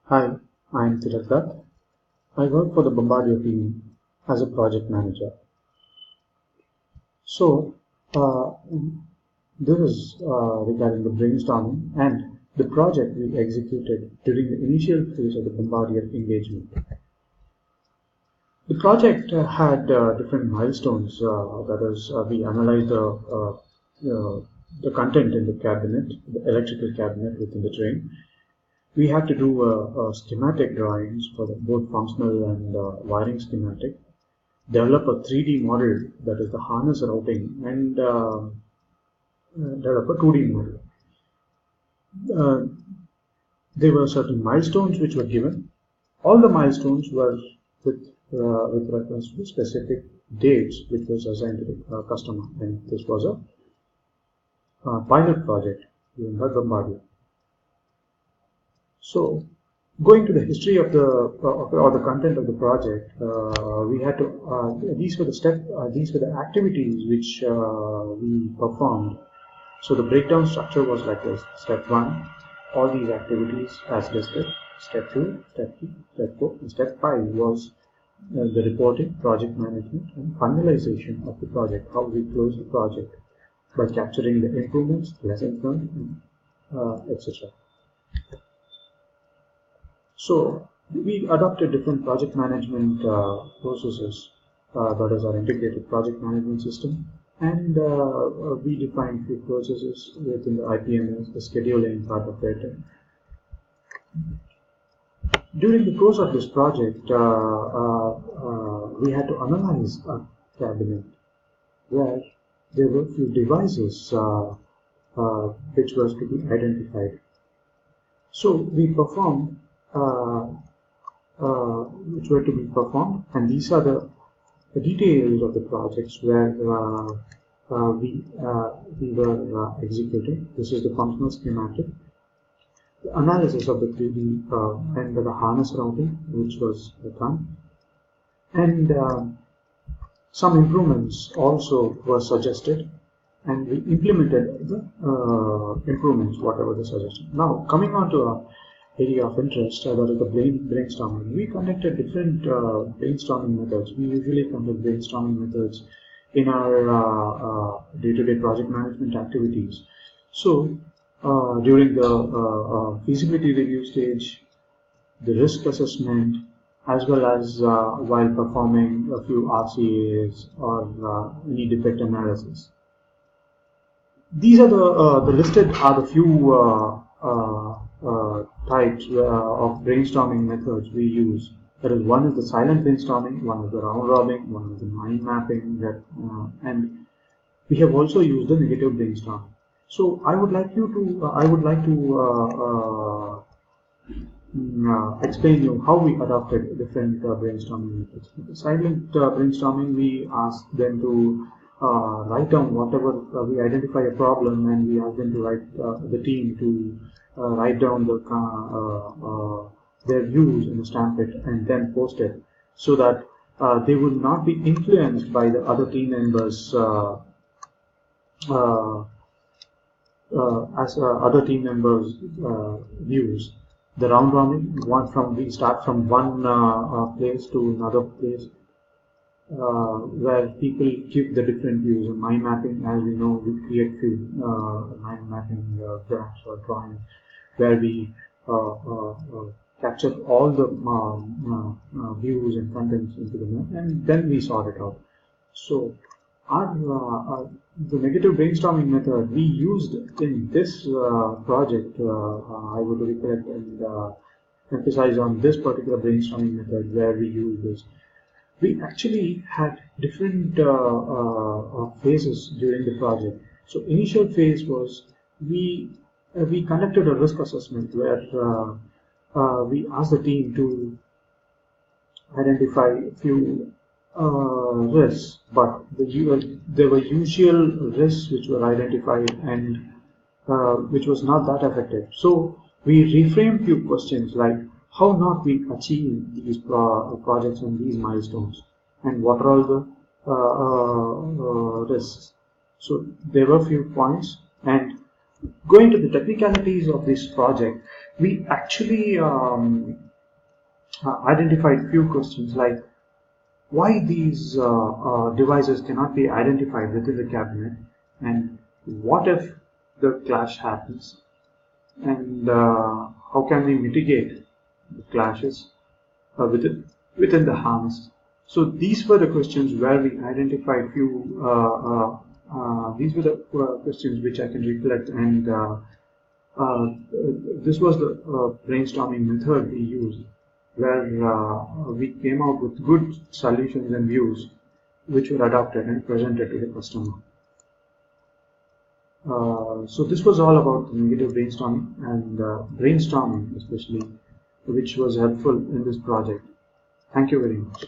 Hi, I'm Tilak. I work for the Bombardier team as a project manager. So, uh, this is regarding the brainstorming and the project we executed during the initial phase of the Bombardier engagement. The project had different milestones. That is, we analyzed the content in the cabinet, the electrical cabinet within the train. We had to do schematic drawings for both functional and wiring schematic, develop a 3D model, that is the harness routing, and develop a 2D model. Uh, there were certain milestones which were given. All the milestones were with reference to specific dates which was assigned to the customer, and this was a pilot project given by Bombardier. So, going to the history of the or the content of the project, we had to these were the activities which we performed. So the breakdown structure was like this: step 1, all these activities as listed; step 2, step 3, step 4, and step 5 was the reporting, project management, and finalization of the project. How we close the project by capturing the improvements, lessons learned, etc. So we adopted different project management processes, that is our integrated project management system, and we defined few processes within the IPMS, the scheduling part of it. During the course of this project, we had to analyze a cabinet where there were few devices which was to be identified. So we performed which were to be performed, and these are the details of the projects where we were executing. This is the functional schematic, the analysis of the 3D and the harness routing, which was done, and some improvements also were suggested, and we implemented the improvements, whatever the suggestion. Now, coming on to our area of interest, that is the brainstorming. We conducted different brainstorming methods. We usually conduct brainstorming methods in our day-to-day project management activities. So, during the feasibility review stage, the risk assessment, as well as while performing a few RCAs or any defect analysis. These are the listed are the few types of brainstorming methods we use. That is, one is the silent brainstorming, one is the round robin, one is the mind mapping, and we have also used the negative brainstorming. So I would like to explain you how we adopted different brainstorming methods. Silent brainstorming, we ask them to write down whatever we identify a problem, and we ask them to write the team to write down their views in a stamp it and then post it, so that they would not be influenced by the other team members other team members' views. The round robin, we start from one place to another place, where people give the different views. And mind mapping, as we know, we create few mind mapping graphs or drawings where we capture all the views and contents into the map, and then we sort it out. So the negative brainstorming method we used in this project, I would recollect and emphasize on this particular brainstorming method where we use this. We actually had different phases during the project. So initial phase was we conducted a risk assessment where we asked the team to identify a few risks, but there were usual risks which were identified and which was not that effective. So we reframed few questions like how not we achieve these projects and these milestones, and what are all the risks. So there were few points, and Going to the technicalities of this project, we actually identified few questions like why these devices cannot be identified within the cabinet, and what if the clash happens, and how can we mitigate the clashes within the harness. So these were the questions where we identified few. These were the questions which I can recollect, and this was the brainstorming method we used, where we came out with good solutions and views, which were adopted and presented to the customer. So this was all about negative brainstorming and brainstorming especially, which was helpful in this project. Thank you very much.